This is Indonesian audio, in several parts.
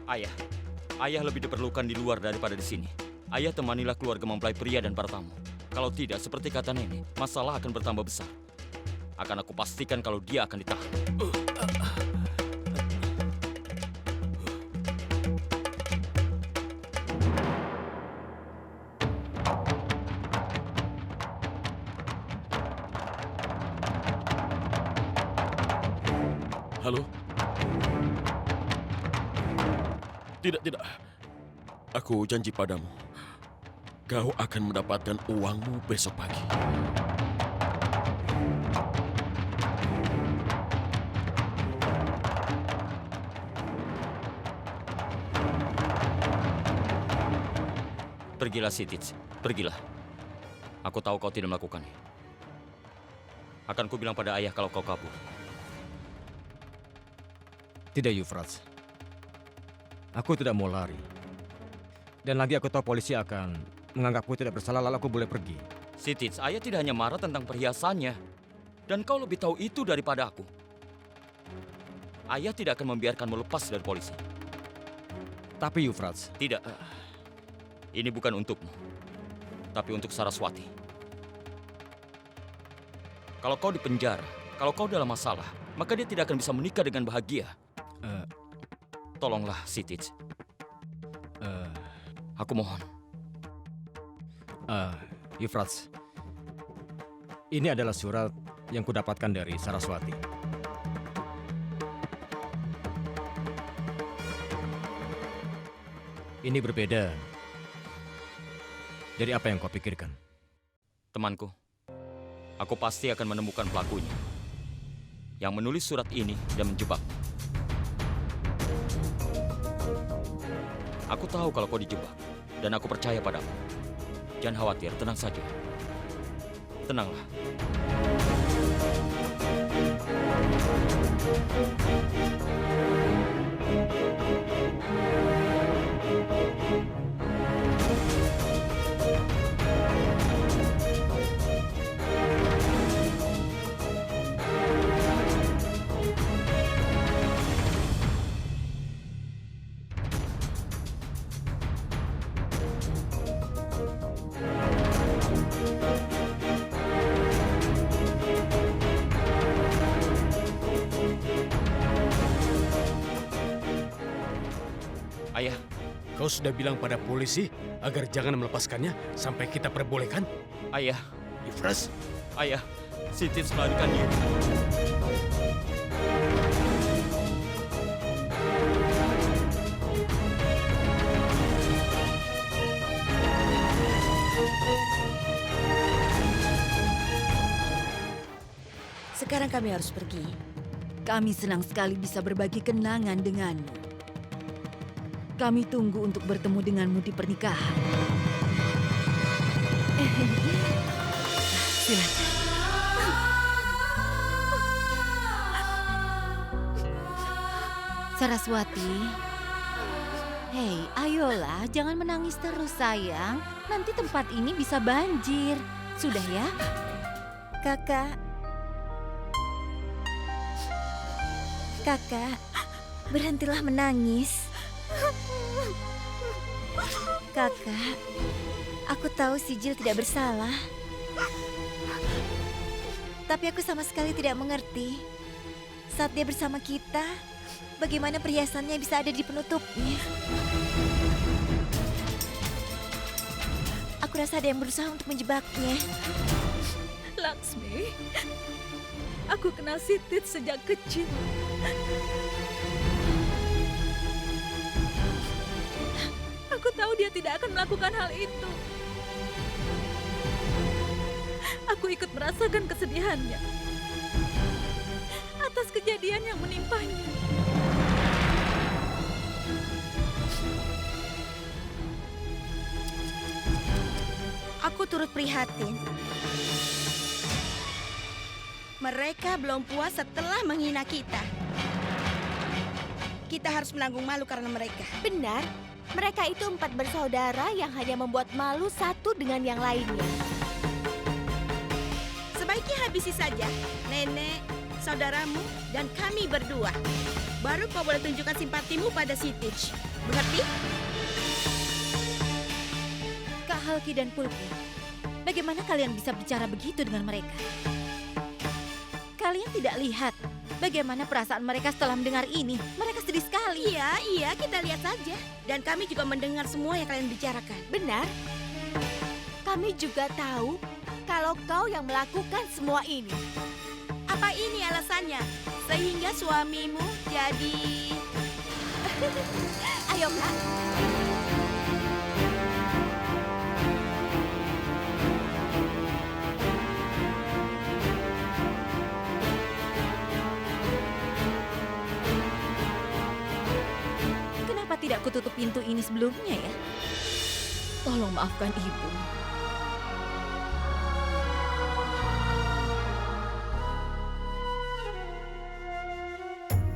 Ayah, ayah lebih diperlukan di luar daripada di sini. Ayah temanilah keluarga mempelai pria dan para tamu. Kalau tidak, seperti kata nenek, masalah akan bertambah besar. Akan aku pastikan kalau dia akan ditahan. Halo? Tidak. Aku janji padamu. Kau akan mendapatkan uangmu besok pagi. Pergilah, Sitij. Pergilah. Aku tahu kau tidak melakukannya. Akan ku bilang pada ayah kalau kau kabur. Tidak, Yufrats. Aku tidak mau lari. Dan lagi aku tahu polisi akan menganggapku tidak bersalah, lalu aku boleh pergi. Sitij, ayah tidak hanya marah tentang perhiasannya. Dan kau lebih tahu itu daripada aku. Ayah tidak akan membiarkanmu lepas dari polisi. Tapi Yufrats, Tidak. Ini bukan untukmu. Tapi untuk Saraswati. Kalau kau di penjara, kalau kau dalam masalah, maka dia tidak akan bisa menikah dengan bahagia. Tolonglah, Sitij. Aku mohon. Yufrats, ini adalah surat yang kudapatkan dari Saraswati. Ini berbeda dari apa yang kau pikirkan. Temanku, aku pasti akan menemukan pelakunya. Yang menulis surat ini dan menjebakmu. Aku tahu kalau kau dijebak. Dan aku percaya padamu. Jangan khawatir, tenang saja. Tenanglah. Ayah, Kau sudah bilang pada polisi agar jangan melepaskannya sampai kita perbolehkan? ayah, Yufrats, ayah. Sitij melarikan diri. Sekarang kami harus pergi. Kami senang sekali bisa berbagi kenangan denganmu. Kami tunggu untuk bertemu denganmu di pernikahan. Silakan. Saraswati, hei, ayolah, jangan menangis terus sayang. Nanti tempat ini bisa banjir. Sudah ya? Kakak. Kakak, berhentilah menangis. Kakak, aku tahu Sijil tidak bersalah. Tapi aku sama sekali tidak mengerti. Saat dia bersama kita, bagaimana perhiasannya bisa ada di penutupnya? Aku rasa ada yang berusaha untuk menjebaknya. Laksmi, aku kenal Sitij sejak kecil. Aku tahu dia tidak akan melakukan hal itu. Aku ikut merasakan kesedihannya atas kejadian yang menimpanya. Aku turut prihatin. Mereka belum puas setelah menghina kita. Kita harus menanggung malu karena mereka. Benar, mereka itu 4 bersaudara yang hanya membuat malu satu dengan yang lainnya. Sebaiknya habisi saja. Nenek, saudaramu dan kami berdua. Baru kau boleh tunjukkan simpatimu pada Sitij. Mengerti? Kak Halki dan Pulki, bagaimana kalian bisa bicara begitu dengan mereka? Kalian tidak lihat bagaimana perasaan mereka setelah mendengar ini? Mereka sedih sekali. Iya, kita lihat saja. Dan kami juga mendengar semua yang kalian bicarakan. Benar. Kami juga tahu kalau kau yang melakukan semua ini. Apa ini alasannya? Sehingga suamimu jadi... Ayo, Kak. Kenapa tidak kututup pintu ini sebelumnya ya? Tolong maafkan ibu.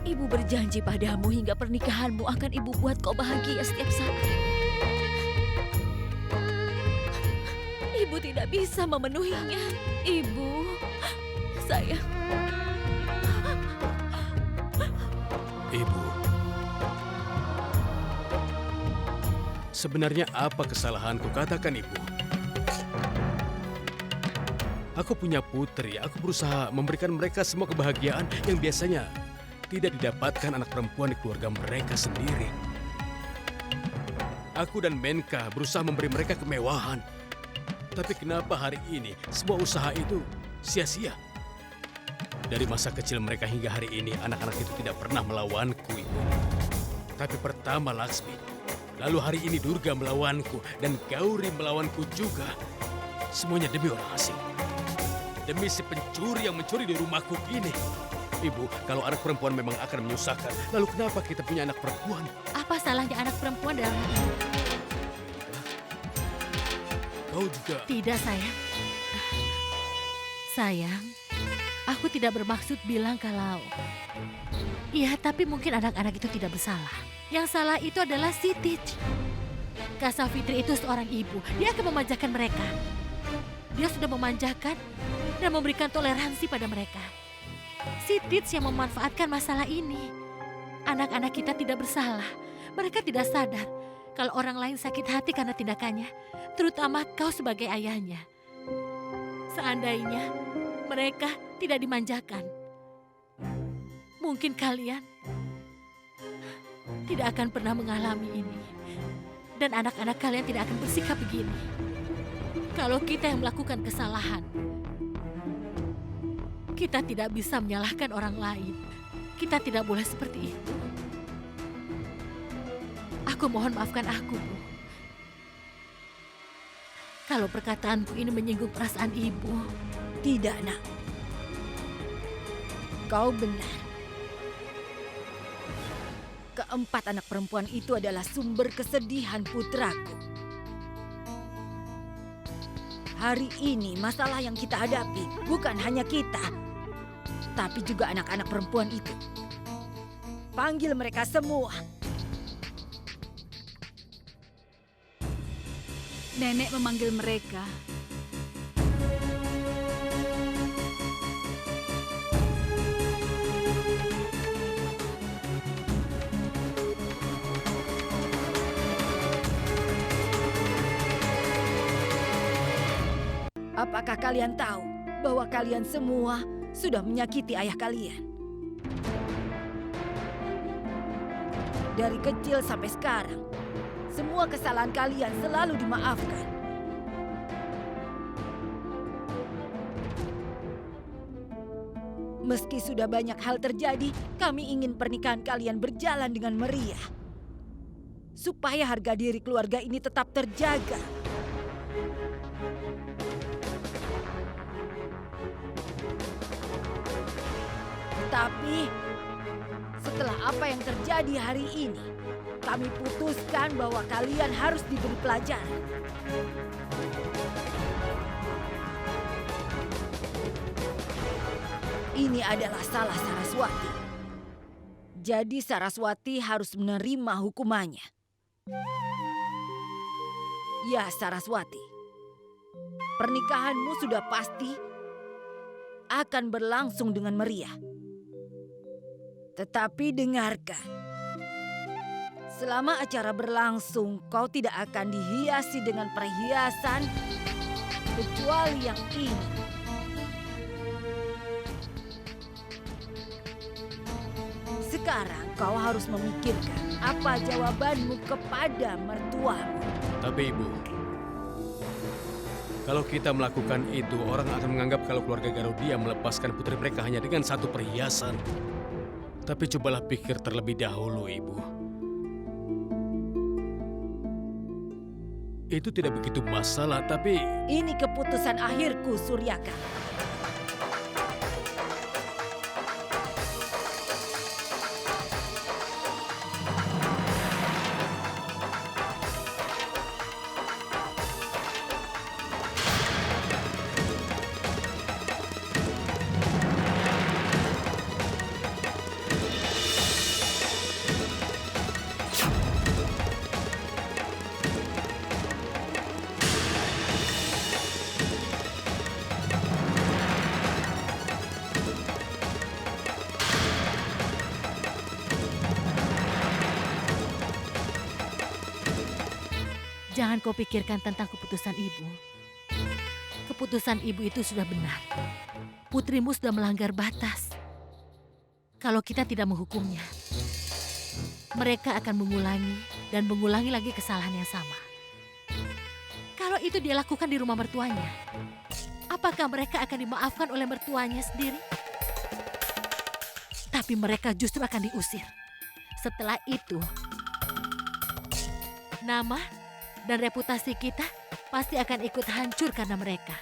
Ibu berjanji padamu hingga pernikahanmu akan ibu buat kau bahagia setiap saat. Ibu tidak bisa memenuhinya. Ibu, sayang. Ibu. Sebenarnya apa kesalahanku? Katakan, Ibu. Aku punya putri. Aku berusaha memberikan mereka semua kebahagiaan yang biasanya tidak didapatkan anak perempuan di keluarga mereka sendiri. Aku dan Menka berusaha memberi mereka kemewahan. Tapi kenapa hari ini semua usaha itu sia-sia? Dari masa kecil mereka hingga hari ini, anak-anak itu tidak pernah melawanku, Ibu. Tapi pertama Laksmi, lalu hari ini Durga melawanku, dan Gauri melawanku juga. Semuanya demi orang asing. Demi si pencuri yang mencuri di rumahku ini. Ibu, kalau anak perempuan memang akan menyusahkan, lalu kenapa kita punya anak perempuan? Apa salahnya anak perempuan dalam hal ini? Kau juga... Tidak, sayang. Sayang, aku tidak bermaksud bilang kalau... Iya, tapi mungkin anak-anak itu tidak bersalah. Yang salah itu adalah Sitij. Kak Safitri itu seorang ibu. Dia akan memanjakan mereka. Dia sudah memanjakan dan memberikan toleransi pada mereka. Sitij yang memanfaatkan masalah ini. Anak-anak kita tidak bersalah. Mereka tidak sadar kalau orang lain sakit hati karena tindakannya, terutama kau sebagai ayahnya. Seandainya mereka tidak dimanjakan, mungkin kalian tidak akan pernah mengalami ini. Dan anak-anak kalian tidak akan bersikap begini. Kalau kita yang melakukan kesalahan, kita tidak bisa menyalahkan orang lain. Kita tidak boleh seperti itu. Aku mohon maafkan aku, Bu. Kalau perkataanku ini menyinggung perasaan ibu. Tidak, Nak. Kau benar. Keempat anak perempuan itu adalah sumber kesedihan putraku. Hari ini masalah yang kita hadapi bukan hanya kita, tapi juga anak-anak perempuan itu. Panggil mereka semua. Nenek memanggil mereka. Apakah kalian tahu bahwa kalian semua sudah menyakiti ayah kalian? Dari kecil sampai sekarang, semua kesalahan kalian selalu dimaafkan. Meski sudah banyak hal terjadi, kami ingin pernikahan kalian berjalan dengan meriah. Supaya harga diri keluarga ini tetap terjaga. Tapi setelah apa yang terjadi hari ini, kami putuskan bahwa kalian harus diberi pelajaran. Ini adalah salah Saraswati. Jadi Saraswati harus menerima hukumannya. Ya, Saraswati. Pernikahanmu sudah pasti akan berlangsung dengan meriah. Tetapi dengarkan, selama acara berlangsung, kau tidak akan dihiasi dengan perhiasan kecuali yang ini. Sekarang kau harus memikirkan apa jawabanmu kepada mertuamu. Tapi Ibu, kalau kita melakukan itu, orang akan menganggap kalau keluarga Garudia melepaskan putri mereka hanya dengan satu perhiasan. Tapi cobalah pikir terlebih dahulu, Ibu. Itu tidak begitu masalah, tapi... Ini keputusan akhirku, Suryaka. Jangan kau pikirkan tentang keputusan ibu. Keputusan ibu itu sudah benar. Putrimu sudah melanggar batas. Kalau kita tidak menghukumnya, mereka akan mengulangi dan mengulangi lagi kesalahan yang sama. Kalau itu dia lakukan di rumah mertuanya, apakah mereka akan dimaafkan oleh mertuanya sendiri? Tapi mereka justru akan diusir. Setelah itu, nama dan reputasi kita pasti akan ikut hancur karena mereka.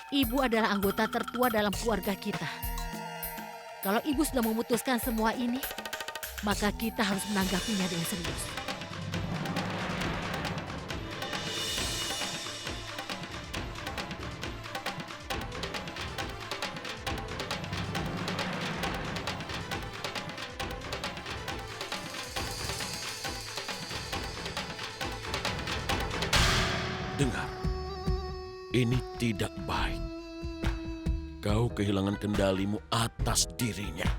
Ibu adalah anggota tertua dalam keluarga kita. Kalau ibu sudah memutuskan semua ini, maka kita harus menanggapinya dengan serius. Dengar, ini tidak baik. Kau kehilangan kendalimu atas dirinya.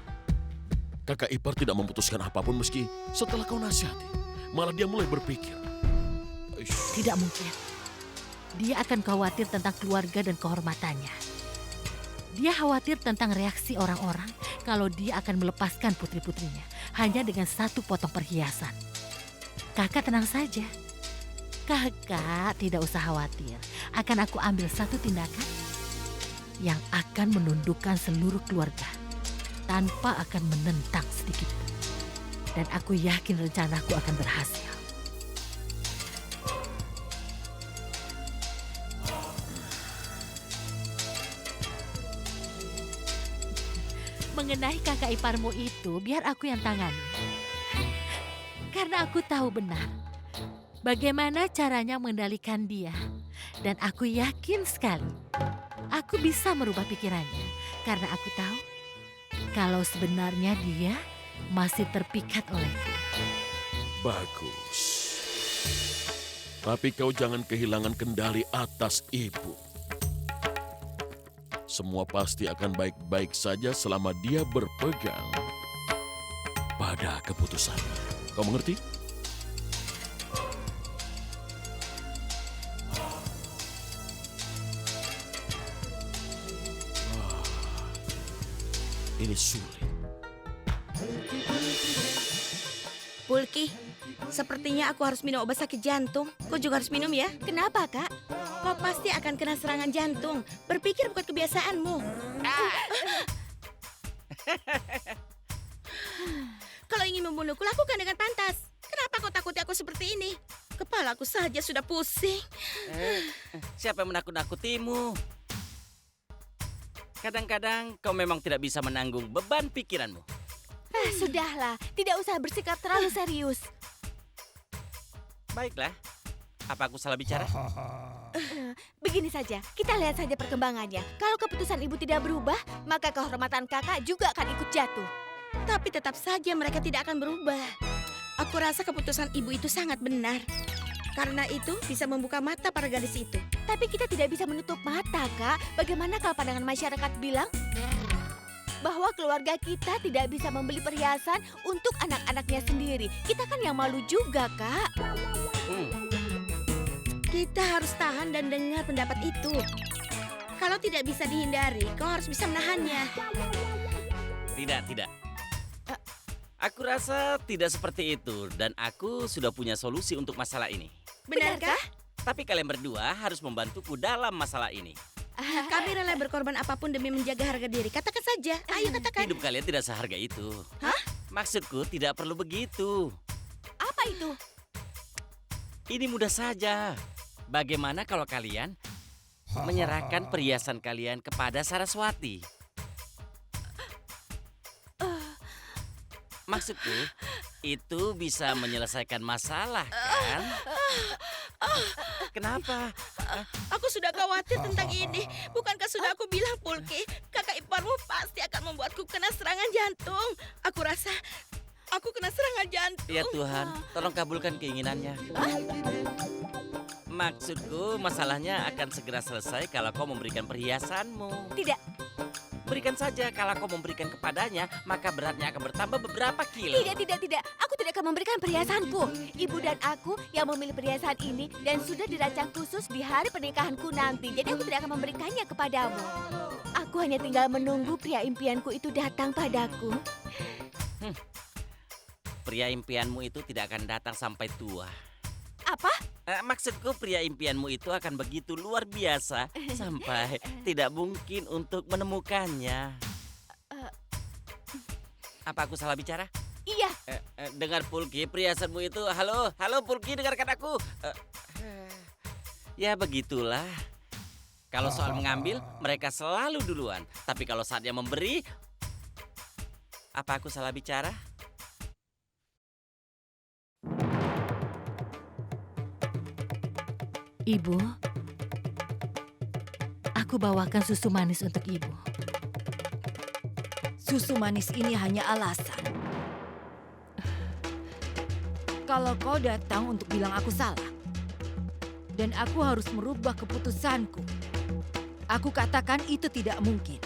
Kakak ipar tidak memutuskan apapun meski setelah kau nasihati. Malah dia mulai berpikir. Tidak mungkin. Dia akan khawatir tentang keluarga dan kehormatannya. Dia khawatir tentang reaksi orang-orang kalau dia akan melepaskan putri-putrinya hanya dengan satu potong perhiasan. Kakak tenang saja. Kakak tidak usah khawatir. Akan aku ambil satu tindakan yang akan menundukkan seluruh keluarga tanpa akan menentang sedikit pun. Dan aku yakin rencanaku akan berhasil. Mengenai kakak iparmu itu, biar aku yang tangani. Karena aku tahu benar bagaimana caranya mengendalikan dia. Dan aku yakin sekali aku bisa merubah pikirannya. Karena aku tahu kalau sebenarnya dia masih terpikat olehku. Bagus. Tapi kau jangan kehilangan kendali atas ibu. Semua pasti akan baik-baik saja selama dia berpegang pada keputusannya. Kau mengerti? Ini sulit. Pulki, sepertinya aku harus minum obat sakit jantung. Kau juga harus minum ya. Kenapa, Kak? Kau pasti akan kena serangan jantung. Berpikir bukan kebiasaanmu. Kalau ingin membunuhku, lakukan dengan pantas. Kenapa kau takuti aku seperti ini? Kepalaku saja sudah pusing. Siapa yang menakut-nakutimu? Kadang-kadang kau memang tidak bisa menanggung beban pikiranmu. Sudahlah, tidak usah bersikap terlalu serius. Baiklah, apa aku salah bicara? Begini saja, kita lihat saja perkembangannya. Kalau keputusan ibu tidak berubah, maka kehormatan kakak juga akan ikut jatuh. Tapi tetap saja mereka tidak akan berubah. Aku rasa keputusan ibu itu sangat benar. Karena itu bisa membuka mata para gadis itu. Tapi kita tidak bisa menutup mata, Kak. Bagaimana kalau pandangan masyarakat bilang bahwa keluarga kita tidak bisa membeli perhiasan untuk anak-anaknya sendiri? Kita kan yang malu juga, Kak. Kita harus tahan dan dengar pendapat itu. Kalau tidak bisa dihindari, kau harus bisa menahannya. Tidak. Aku rasa tidak seperti itu dan aku sudah punya solusi untuk masalah ini. Benarkah? Tapi kalian berdua harus membantuku dalam masalah ini. Kami rela berkorban apapun demi menjaga harga diri. Katakan saja. Ayo katakan. Hidup kalian tidak seharga itu. Hah? Maksudku tidak perlu begitu. Apa itu? Ini mudah saja. Bagaimana kalau kalian menyerahkan perhiasan kalian kepada Saraswati? Maksudku, itu bisa menyelesaikan masalah, kan? Kenapa? Aku sudah khawatir tentang ini. Bukankah sudah aku bilang, Pulki, kakak iparmu pasti akan membuatku kena serangan jantung. Aku rasa aku kena serangan jantung. Ya Tuhan, tolong kabulkan keinginannya. Maksudku, masalahnya akan segera selesai kalau kau memberikan perhiasanmu. Tidak. Berikan saja, kalau kau memberikan kepadanya, maka beratnya akan bertambah beberapa kilo. Tidak. Aku tidak akan memberikan perhiasanku. Ibu dan aku yang memilih perhiasan ini dan sudah dirancang khusus di hari pernikahanku nanti. Jadi aku tidak akan memberikannya kepadamu. Aku hanya tinggal menunggu pria impianku itu datang padaku. Pria impianmu itu tidak akan datang sampai tua. Apa? Maksudku pria impianmu itu akan begitu luar biasa sampai tidak mungkin untuk menemukannya. Apa aku salah bicara? Iya. Dengar Pulki, perhiasanmu itu. Halo Pulki, dengarkan aku. Ya begitulah. Kalau soal mengambil, mereka selalu duluan. Tapi kalau saatnya memberi, apa aku salah bicara? Ibu, aku bawakan susu manis untuk ibu. Susu manis ini hanya alasan. Kalau kau datang untuk bilang aku salah, dan aku harus merubah keputusanku, aku katakan itu tidak mungkin.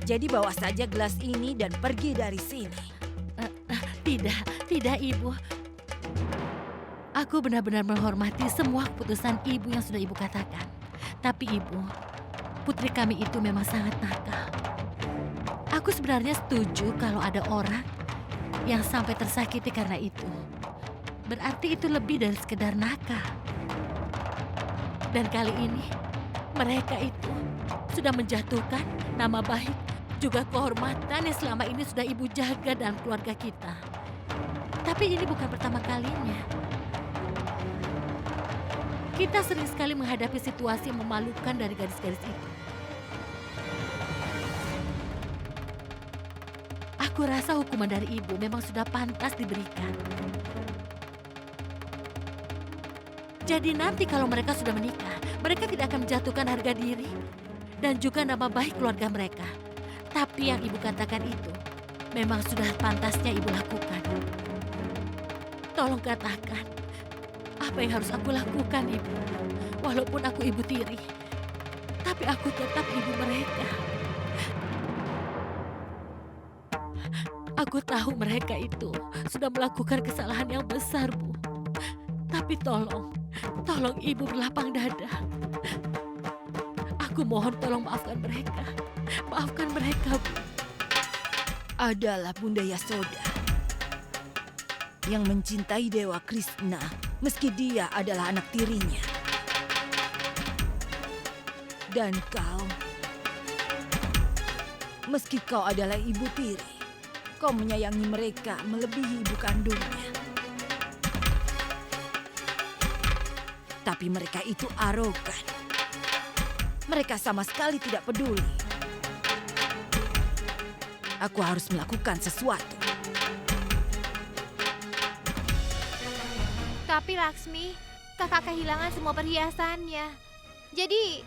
Jadi bawa saja gelas ini dan pergi dari sini. Tidak Ibu. Aku benar-benar menghormati semua keputusan ibu yang sudah ibu katakan. Tapi ibu, putri kami itu memang sangat nakal. Aku sebenarnya setuju kalau ada orang yang sampai tersakiti karena itu. Berarti itu lebih dari sekedar nakal. Dan kali ini, mereka itu sudah menjatuhkan nama baik, juga kehormatan yang selama ini sudah ibu jaga dalam keluarga kita. Tapi ini bukan pertama kalinya. Kita sering sekali menghadapi situasi yang memalukan dari gadis-gadis itu. Aku rasa hukuman dari ibu memang sudah pantas diberikan. Jadi nanti kalau mereka sudah menikah, mereka tidak akan menjatuhkan harga diri dan juga nama baik keluarga mereka. Tapi yang ibu katakan itu memang sudah pantasnya ibu lakukan. Tolong katakan, apa yang harus aku lakukan, Ibu? Walaupun aku ibu tiri, tapi aku tetap ibu mereka. Aku tahu mereka itu sudah melakukan kesalahan yang besar, Bu. Tapi tolong Ibu berlapang dada. Aku mohon tolong maafkan mereka. Maafkan mereka, Bu. Adalah Bunda Yasoda yang mencintai Dewa Krishna, meski dia adalah anak tirinya. Dan kau, meski kau adalah ibu tiri, kau menyayangi mereka melebihi ibu kandungnya. Tapi mereka itu arogan. Mereka sama sekali tidak peduli. Aku harus melakukan sesuatu. Tapi Laksmi, kakak kehilangan semua perhiasannya. Jadi,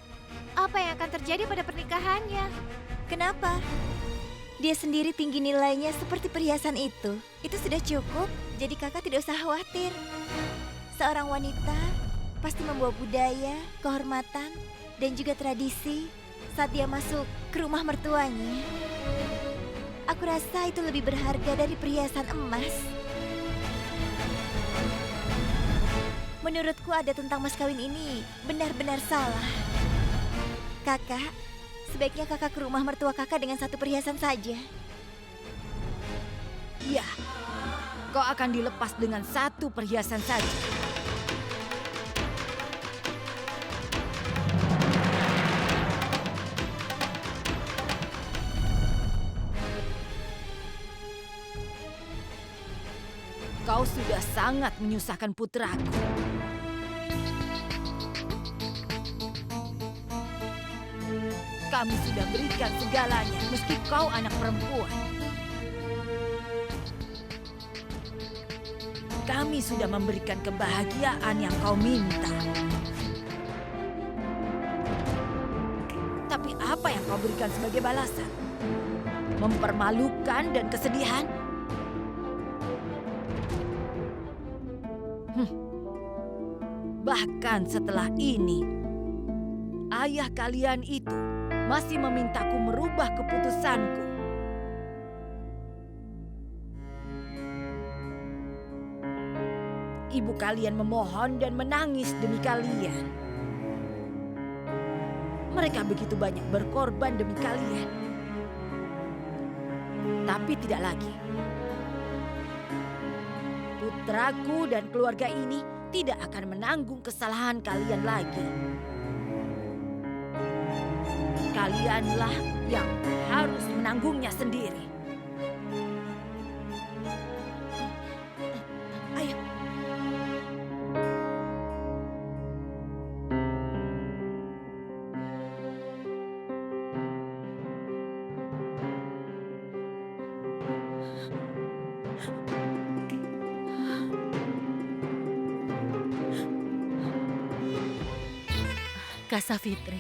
apa yang akan terjadi pada pernikahannya? Kenapa? Dia sendiri tinggi nilainya seperti perhiasan itu. Itu sudah cukup, jadi kakak tidak usah khawatir. Seorang wanita pasti membawa budaya, kehormatan, dan juga tradisi saat dia masuk ke rumah mertuanya. Aku rasa itu lebih berharga dari perhiasan emas. Menurutku ada tentang mas kawin ini benar-benar salah. Kakak, sebaiknya kakak ke rumah mertua kakak dengan satu perhiasan saja. Ya, kau akan dilepas dengan satu perhiasan saja. Kau sudah sangat menyusahkan putraku. Kami sudah berikan segalanya, meski kau anak perempuan. Kami sudah memberikan kebahagiaan yang kau minta. Tapi apa yang kau berikan sebagai balasan? Mempermalukan dan kesedihan? Bahkan setelah ini, ayah kalian itu masih memintaku merubah keputusanku. Ibu kalian memohon dan menangis demi kalian. Mereka begitu banyak berkorban demi kalian. Tapi tidak lagi. Putraku dan keluarga ini tidak akan menanggung kesalahan kalian lagi. Kalianlah yang harus menanggungnya sendiri. Ayo. Kak Safitri,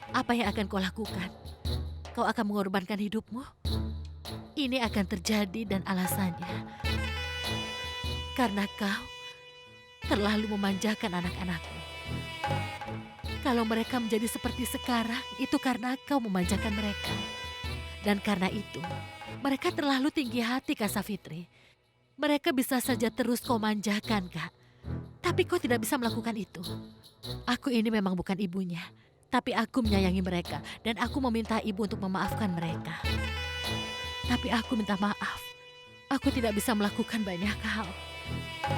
apa yang akan kau lakukan? Kau akan mengorbankan hidupmu? Ini akan terjadi dan alasannya karena kau terlalu memanjakan anak-anakmu. Kalau mereka menjadi seperti sekarang, itu karena kau memanjakan mereka. Dan karena itu, mereka terlalu tinggi hati, Kak Safitri. Mereka bisa saja terus kau manjakan, Kak. Tapi kau tidak bisa melakukan itu. Aku ini memang bukan ibunya, tapi aku menyayangi mereka dan aku meminta ibu untuk memaafkan mereka. Tapi aku minta maaf, aku tidak bisa melakukan banyak hal.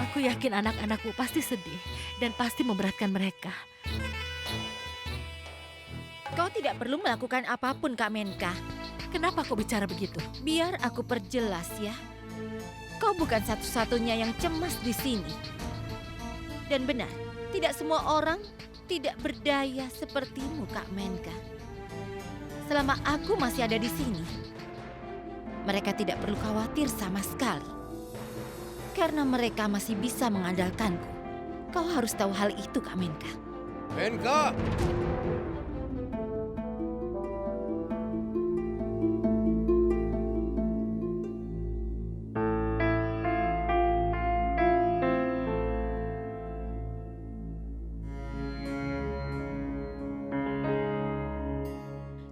Aku yakin anak-anakku pasti sedih dan pasti memberatkan mereka. Kau tidak perlu melakukan apapun, Kak Menka. Kenapa kau bicara begitu? Biar aku perjelas ya. Kau bukan satu-satunya yang cemas di sini. Dan benar, tidak semua orang tidak berdaya sepertimu, Kak Menka. Selama aku masih ada di sini, mereka tidak perlu khawatir sama sekali. Karena mereka masih bisa mengandalkanku. Kau harus tahu hal itu, Kak Menka. Menka!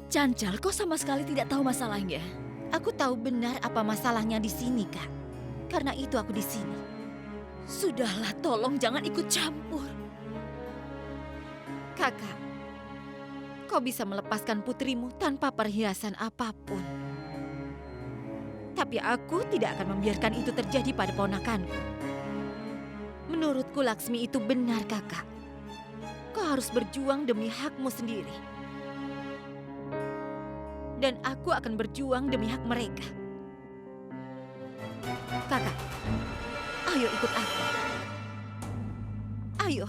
Cancal, kau sama sekali tidak tahu masalahnya. Aku tahu benar apa masalahnya di sini, Kak. Karena itu aku di sini. Sudahlah, tolong jangan ikut campur. Kakak, kau bisa melepaskan putrimu tanpa perhiasan apapun. Tapi aku tidak akan membiarkan itu terjadi pada ponakanku. Menurutku Laksmi itu benar, Kakak. Kau harus berjuang demi hakmu sendiri. Dan aku akan berjuang demi hak mereka. Kakak, ayo ikut aku. Ayo.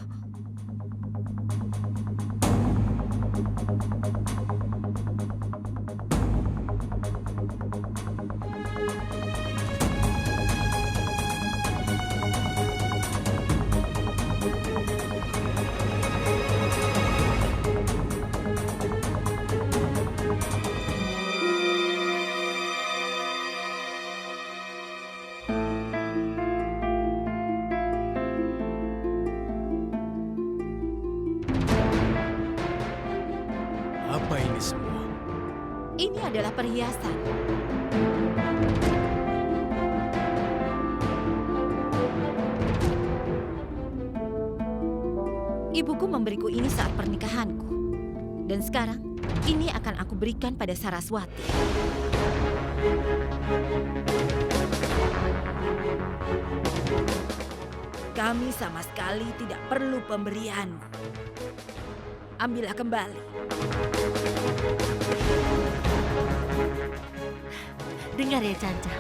Ini adalah perhiasan. Ibuku memberiku ini saat pernikahanku. Dan sekarang, ini akan aku berikan pada Saraswati. Kami sama sekali tidak perlu pemberianmu. Ambillah kembali. Dengar ya, Canca.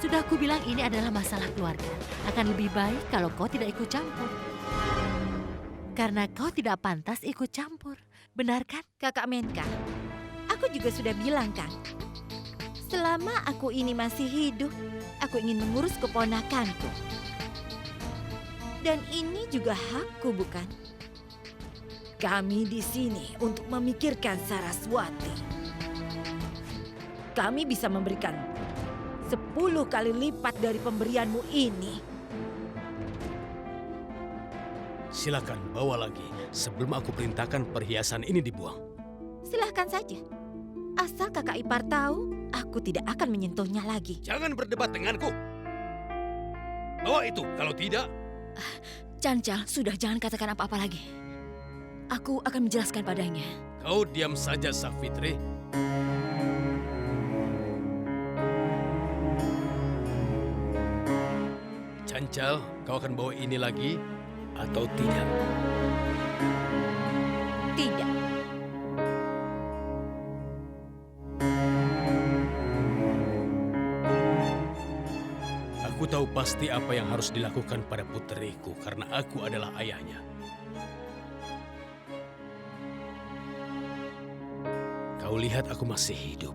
Sudah aku bilang ini adalah masalah keluarga. Akan lebih baik kalau kau tidak ikut campur. Karena kau tidak pantas ikut campur. Benar kan? Kakak Menka, aku juga sudah bilang kan. Selama aku ini masih hidup, aku ingin mengurus keponakanku. Dan ini juga hakku, bukan? Kami di sini untuk memikirkan Saraswati. Kami bisa memberikan 10 kali lipat dari pemberianmu ini. Silakan bawa lagi sebelum aku perintahkan perhiasan ini dibuang. Silahkan saja. Asal kakak ipar tahu, aku tidak akan menyentuhnya lagi. Jangan berdebat denganku. Bawa itu, kalau tidak... Cancal, sudah jangan katakan apa-apa lagi. Aku akan menjelaskan padanya. Kau diam saja, Safitri. Cancal, kau akan bawa ini lagi atau tidak? Tidak. Aku tahu pasti apa yang harus dilakukan pada puteriku karena aku adalah ayahnya. Kau lihat aku masih hidup.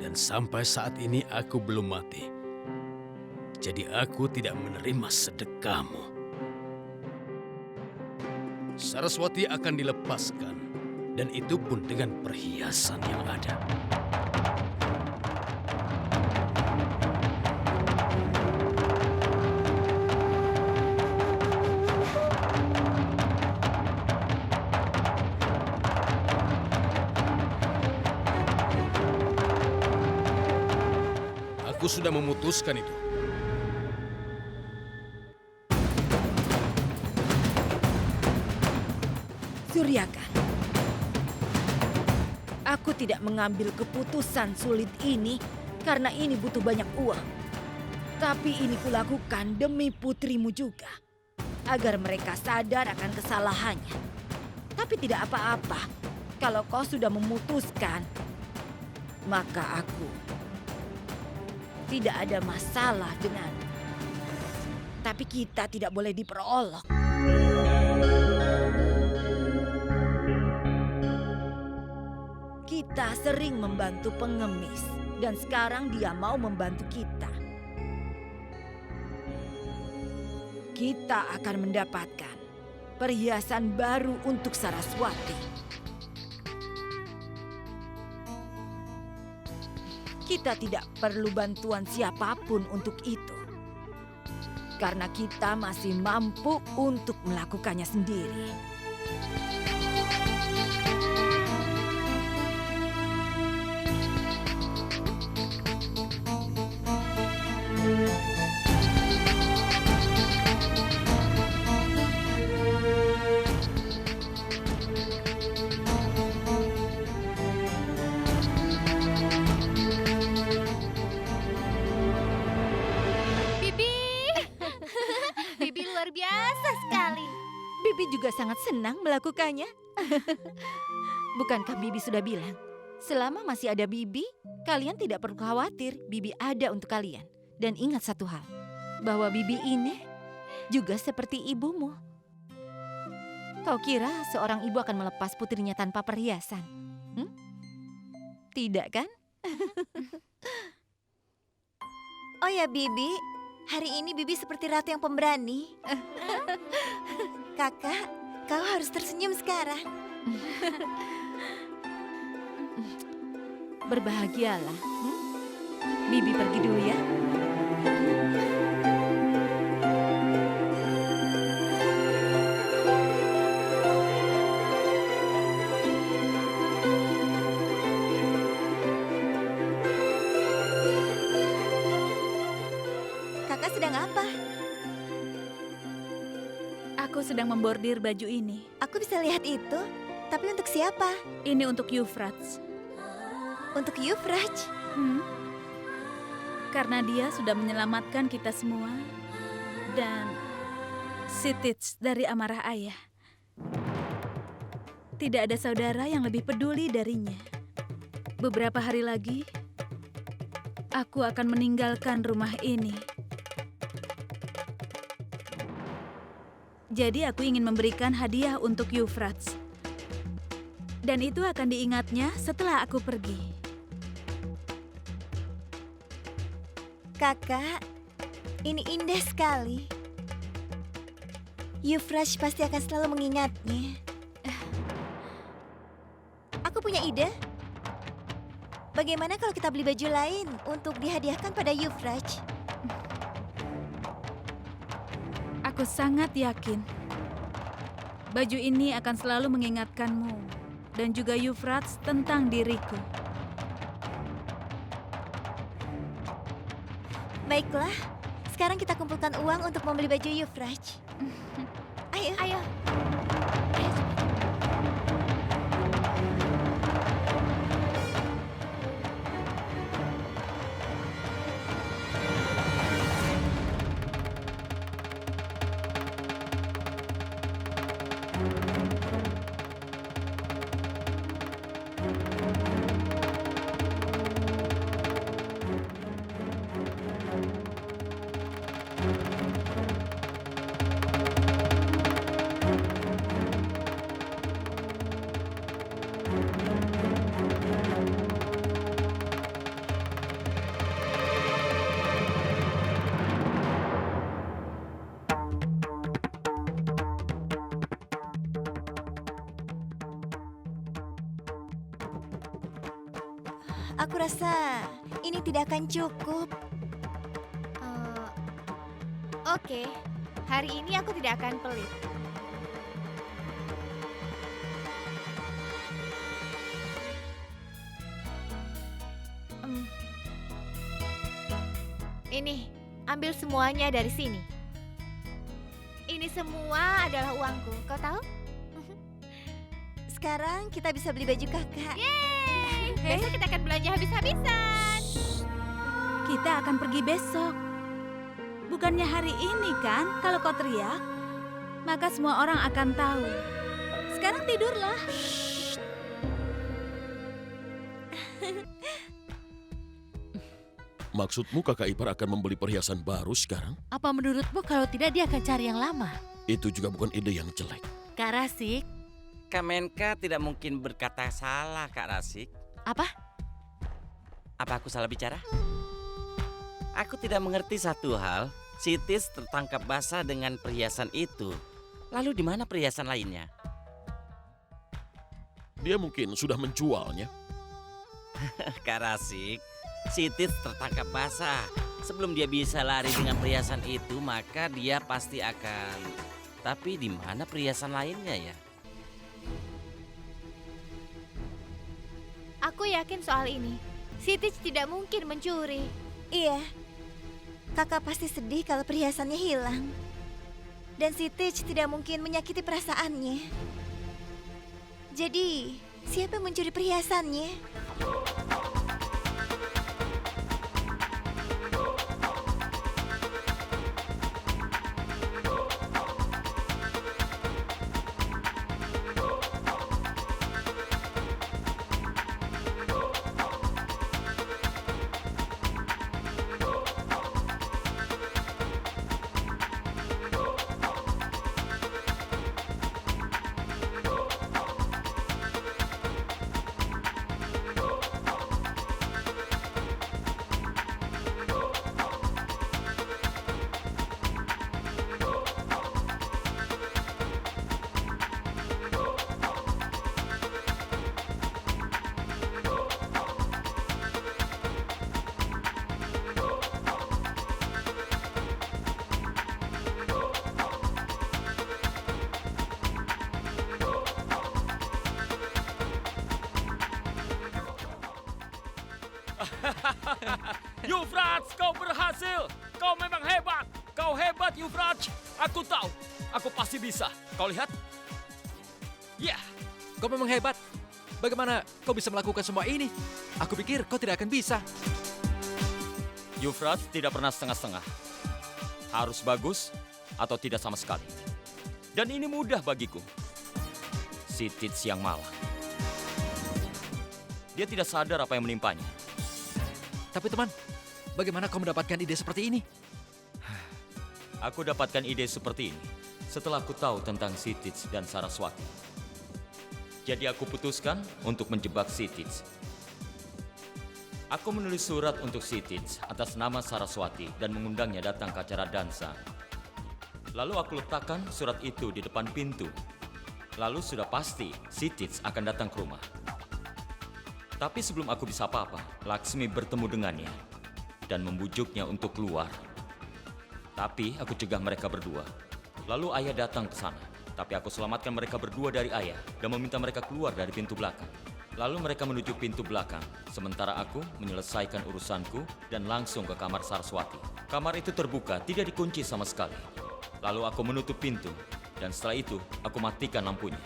Dan sampai saat ini aku belum mati. Jadi aku tidak menerima sedekahmu. Saraswati akan dilepaskan. Dan itu pun dengan perhiasan yang ada. Aku sudah memutuskan itu. Suryaka, aku tidak mengambil keputusan sulit ini karena ini butuh banyak uang. Tapi ini kulakukan demi putrimu juga, agar mereka sadar akan kesalahannya. Tapi tidak apa-apa, kalau kau sudah memutuskan, maka aku tidak ada masalah dengan. Tapi kita tidak boleh diperolok. Kita sering membantu pengemis, dan sekarang dia mau membantu kita. Kita akan mendapatkan perhiasan baru untuk Saraswati. Kita tidak perlu bantuan siapapun untuk itu. Karena kita masih mampu untuk melakukannya sendiri. Bibi juga sangat senang melakukannya. Bukankah Bibi sudah bilang, selama masih ada Bibi, kalian tidak perlu khawatir, Bibi ada untuk kalian. Dan ingat satu hal, bahwa Bibi ini juga seperti ibumu. Kau kira seorang ibu akan melepas putrinya tanpa perhiasan? Tidak kan? Oh ya Bibi, hari ini Bibi seperti ratu yang pemberani. Kakak, kau harus tersenyum sekarang. Berbahagialah. Bibi pergi dulu ya. Kakak sedang apa? Aku sedang membordir baju ini. Aku bisa lihat itu, tapi untuk siapa? Ini untuk Euphrates. Untuk Euphrates? Karena dia sudah menyelamatkan kita semua dan Sitich dari amarah ayah. Tidak ada saudara yang lebih peduli darinya. Beberapa hari lagi, aku akan meninggalkan rumah ini. Jadi aku ingin memberikan hadiah untuk Euphrates. Dan itu akan diingatnya setelah aku pergi. Kakak, ini indah sekali. Euphrates pasti akan selalu mengingatnya. Aku punya ide. Bagaimana kalau kita beli baju lain untuk dihadiahkan pada Euphrates? Aku sangat yakin baju ini akan selalu mengingatkanmu dan juga Euphrates tentang diriku. Baiklah, sekarang kita kumpulkan uang untuk membeli baju Euphrates. Ayo. Ayo. Aku rasa ini tidak akan cukup. Oke, hari ini aku tidak akan pelit. Ini, ambil semuanya dari sini. Ini semua adalah uangku, kau tahu? Sekarang kita bisa beli baju kakak. Yeay! Besok kita akan belanja habis-habisan. Kita akan pergi besok. Bukannya hari ini kan? Kalau kau teriak, maka semua orang akan tahu. Sekarang tidurlah. Maksudmu kakak ipar akan membeli perhiasan baru sekarang? Apa menurutmu kalau tidak dia akan cari yang lama? Itu juga bukan ide yang jelek. Kak Rasik. Kak Menka tidak mungkin berkata salah, Kak Rasik. Apa? Apa aku salah bicara? Aku tidak mengerti satu hal. Sitich tertangkap basah dengan perhiasan itu. Lalu di mana perhiasan lainnya? Dia mungkin sudah menjualnya. Kak Rasik, Sitich tertangkap basah. Sebelum dia bisa lari dengan perhiasan itu, maka dia pasti akan... Tapi di mana perhiasan lainnya ya? Aku yakin soal ini. Sitich tidak mungkin mencuri. Iya. Kakak pasti sedih kalau perhiasannya hilang. Dan Sitich tidak mungkin menyakiti perasaannya. Jadi, siapa yang mencuri perhiasannya? Euphrates, kau berhasil! Kau memang hebat! hebat, Yuvraj. Aku tahu. Aku pasti bisa. Kau lihat? Ya. Kau memang hebat. Bagaimana kau bisa melakukan semua ini? Aku pikir kau tidak akan bisa. Yuvraj tidak pernah setengah-setengah. Harus bagus atau tidak sama sekali. Dan ini mudah bagiku. Sitits yang malang. Dia tidak sadar apa yang menimpanya. Tapi teman, bagaimana kau mendapatkan ide seperti ini? Aku dapatkan ide seperti ini setelah aku tahu tentang Sitits dan Saraswati. Jadi aku putuskan untuk menjebak Sitits. Aku menulis surat untuk Sitits atas nama Saraswati dan mengundangnya datang ke acara dansa. Lalu aku letakkan surat itu di depan pintu. Lalu sudah pasti Sitits akan datang ke rumah. Tapi sebelum aku bisa apa-apa, Laksmi bertemu dengannya dan membujuknya untuk keluar. Tapi aku cegah mereka berdua. Lalu ayah datang ke sana. Tapi aku selamatkan mereka berdua dari ayah dan meminta mereka keluar dari pintu belakang. Lalu mereka menuju pintu belakang, sementara aku menyelesaikan urusanku dan langsung ke kamar Saraswati. Kamar itu terbuka, tidak dikunci sama sekali. Lalu aku menutup pintu, dan setelah itu aku matikan lampunya.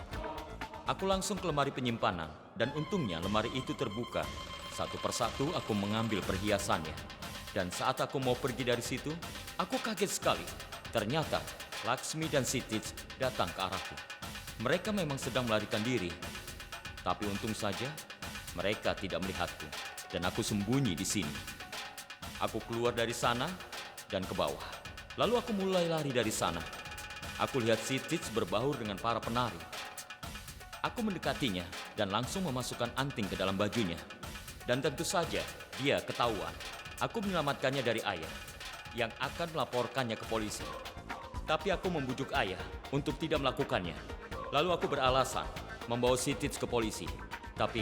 Aku langsung ke lemari penyimpanan, dan untungnya lemari itu terbuka. Satu persatu aku mengambil perhiasannya. Dan saat aku mau pergi dari situ, aku kaget sekali. Ternyata Laksmi dan Sitits datang ke arahku. Mereka memang sedang melarikan diri. Tapi untung saja, mereka tidak melihatku. Dan aku sembunyi di sini. Aku keluar dari sana dan ke bawah. Lalu aku mulai lari dari sana. Aku lihat Sitits berbaur dengan para penari. Aku mendekatinya dan langsung memasukkan anting ke dalam bajunya. Dan tentu saja, dia ketahuan. Aku menyelamatkannya dari ayah yang akan melaporkannya ke polisi. Tapi aku membujuk ayah untuk tidak melakukannya. Lalu aku beralasan membawa Sitits ke polisi. Tapi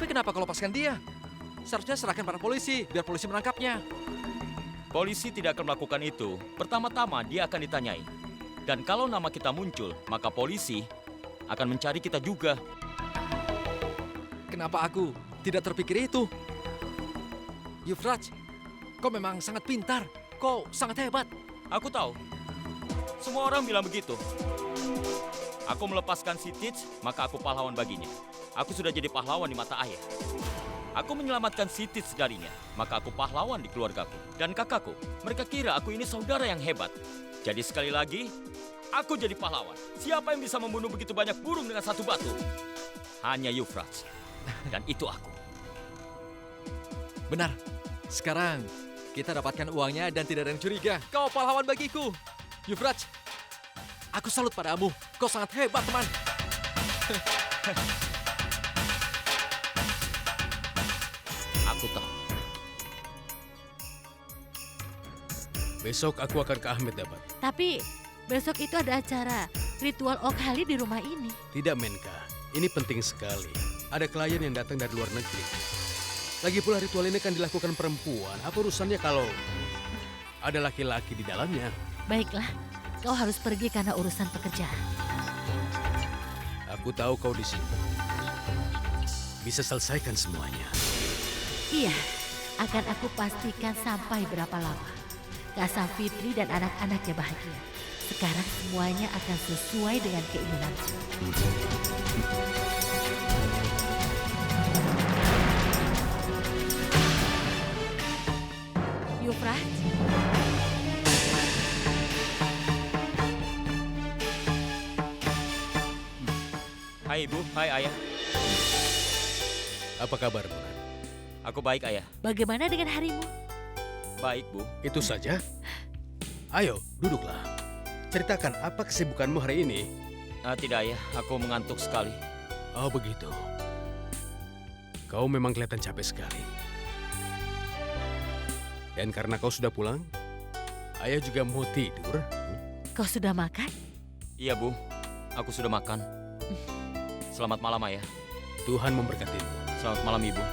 kenapa kau lepaskan dia? Seharusnya serahkan pada polisi, biar polisi menangkapnya. polisi tidak akan melakukan itu. Pertama-tama dia akan ditanyai. Dan kalau nama kita muncul, maka polisi akan mencari kita juga. Kenapa aku tidak terpikir itu? Yuvraj, kau memang sangat pintar. Kau sangat hebat. Aku tahu. Semua orang bilang begitu. Aku melepaskan Sitits, maka aku pahlawan baginya. Aku sudah jadi pahlawan di mata ayah. Aku menyelamatkan Sitits darinya, maka aku pahlawan di keluargaku. Dan kakakku, mereka kira aku ini saudara yang hebat. Jadi sekali lagi, aku jadi pahlawan. Siapa yang bisa membunuh begitu banyak burung dengan satu batu? Hanya Yuvraj. Dan itu aku. Benar. Sekarang kita dapatkan uangnya dan tidak ada yang curiga. Kau pahlawan bagiku. Yuvraj, aku salut padamu. Kau sangat hebat, teman. Aku tahu. Besok aku akan ke Ahmedabad. Tapi besok itu ada acara ritual Okhali di rumah ini. Tidak, Menka. Ini penting sekali. Ada klien yang datang dari luar negeri. Lagi pula ritual ini kan dilakukan perempuan. Apa urusannya kalau ada laki-laki di dalamnya? Baiklah, kau harus pergi karena urusan pekerjaan. Aku tahu kau di sini. Bisa selesaikan semuanya. Iya, akan aku pastikan sampai berapa lama. Kak Safitri dan anak-anaknya bahagia. Sekarang semuanya akan sesuai dengan keinginanku. Yuvraj? Hai Ibu, hai Ayah. Apa kabar, Bulan? Aku baik, Ayah. Bagaimana dengan harimu? Baik, Bu. Itu saja? Ayo, duduklah. Ceritakan apa kesibukanmu hari ini? Tidak, Ayah. Aku mengantuk sekali. Oh, begitu. Kau memang kelihatan capek sekali. Dan karena kau sudah pulang, Ayah juga mau tidur. Kau sudah makan? Iya, Bu. Aku sudah makan. Selamat malam, Ayah. Tuhan memberkatimu. Selamat malam, Ibu.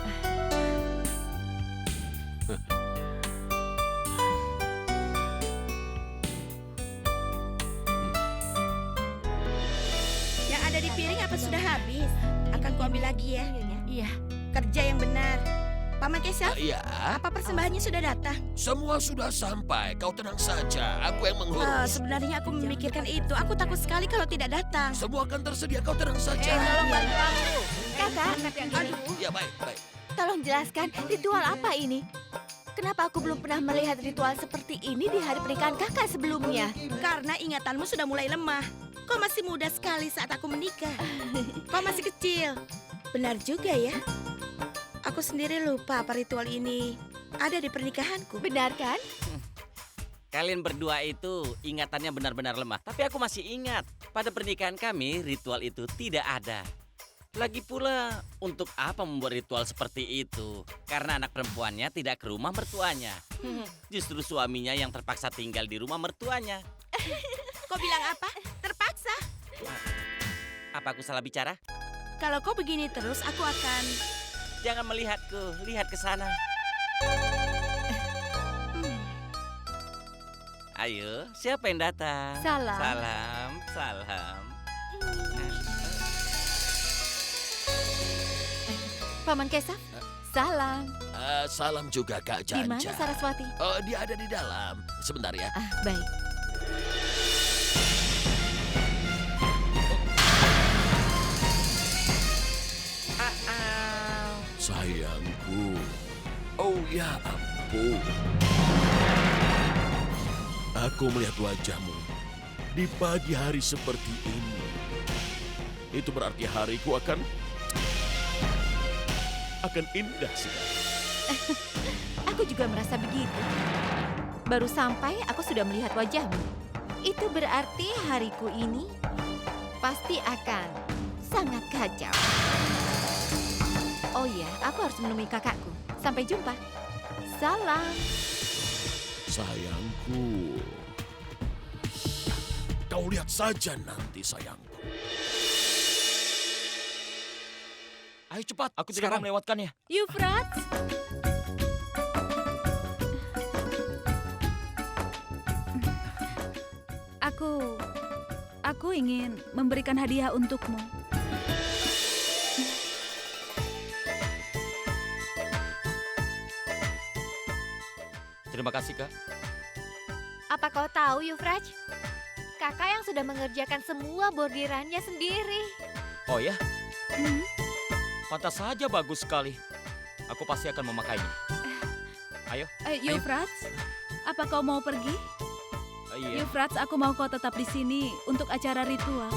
Yang ada di piring apa sudah habis? Akan ku ambil lagi ya. Iya, Kerja yang benar. Paman Kesaf, Iya, apa persembahannya sudah datang? semua sudah sampai. Kau tenang saja, aku yang mengurus. Sebenarnya aku memikirkan itu. Aku takut sekali kalau tidak datang. Semua akan tersedia, kau tenang saja. Tolong bantu aku. Kakak, Aduh, Ya, baik, baik. tolong jelaskan ritual apa ini? Kenapa aku belum pernah melihat ritual seperti ini di hari pernikahan kakak sebelumnya? karena ingatanmu sudah mulai lemah. Kau masih muda sekali saat aku menikah. Kau masih kecil. Benar juga ya. Aku sendiri lupa apa ritual ini ada di pernikahanku. Benar kan? Kalian berdua itu ingatannya benar-benar lemah. Tapi aku masih ingat, pada pernikahan kami ritual itu tidak ada. Lagi pula, untuk apa membuat ritual seperti itu? Karena anak perempuannya tidak ke rumah mertuanya. Justru suaminya yang terpaksa tinggal di rumah mertuanya. Kau bilang apa? Terpaksa. Apa aku salah bicara? Kalau kau begini terus, aku akan... Jangan melihatku, lihat ke sana. Ayo, siapa yang datang? Salam. Salam, salam. Paman Kesaf, salam. Salam juga Kak Di mana Janca. Saraswati? Oh, dia ada di dalam. Sebentar ya. Baik. Sayangku. Oh ya ampun. Aku melihat wajahmu di pagi hari seperti ini. Itu berarti hariku akan indah sekali. Aku juga merasa begitu. Baru sampai aku sudah melihat wajahmu. Itu berarti hariku ini pasti akan sangat kacau. Oh iya, aku harus menemui kakakku. Sampai jumpa. Salam. Sayangku. Kau lihat saja nanti sayangku. Ayo cepat, aku tidak mau melewatkannya. Yufrats, aku ingin memberikan hadiah untukmu. Terima kasih, Kak. Apa kau tahu, Yufraj? Kakak yang sudah mengerjakan semua bordirannya sendiri. Oh ya? Pantas saja bagus sekali. Aku pasti akan memakainya. Ayo. Yufrats, apa kau mau pergi? Iya. Yufrats, aku mau kau tetap di sini untuk acara ritual.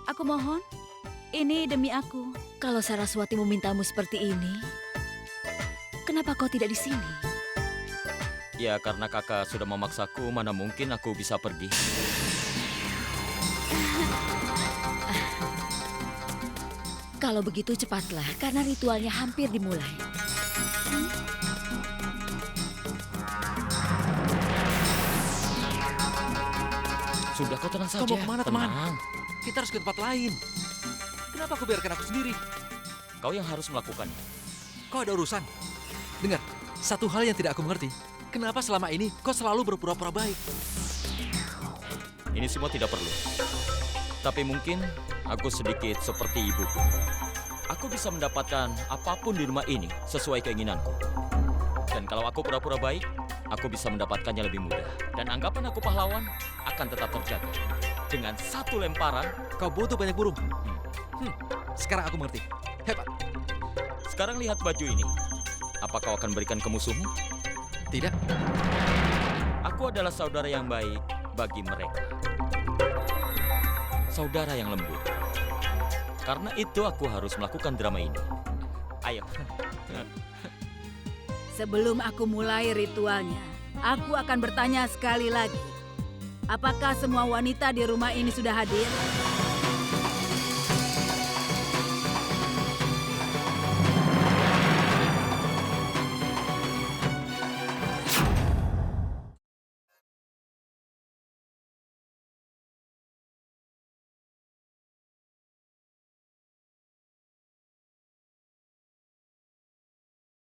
Aku mohon, ini demi aku. Kalau Saraswati memintamu seperti ini, kenapa kau tidak di sini? Ya, karena kakak sudah memaksaku, mana mungkin aku bisa pergi. Kalau begitu cepatlah, karena ritualnya hampir dimulai. Sudah, kau tenang saja. Kau mau kemana, teman? Tenang. Kita harus ke tempat lain. Kenapa kau biarkan aku sendiri? Kau yang harus melakukannya. Kau ada urusan. Dengar, satu hal yang tidak aku mengerti. Kenapa selama ini kau selalu berpura-pura baik? Ini semua tidak perlu. Tapi mungkin aku sedikit seperti ibuku. Aku bisa mendapatkan apapun di rumah ini sesuai keinginanku. Dan kalau aku pura-pura baik, aku bisa mendapatkannya lebih mudah. Dan anggapan aku pahlawan akan tetap terjaga. Dengan satu lemparan, kau butuh banyak burung. Sekarang aku mengerti. Hebat. Sekarang lihat baju ini. Apa kau akan berikan ke musuhmu? Tidak. Aku adalah saudara yang baik bagi mereka. Saudara yang lembut. Karena itu aku harus melakukan drama ini. Ayo. Sebelum aku mulai ritualnya, aku akan bertanya sekali lagi. Apakah semua wanita di rumah ini sudah hadir?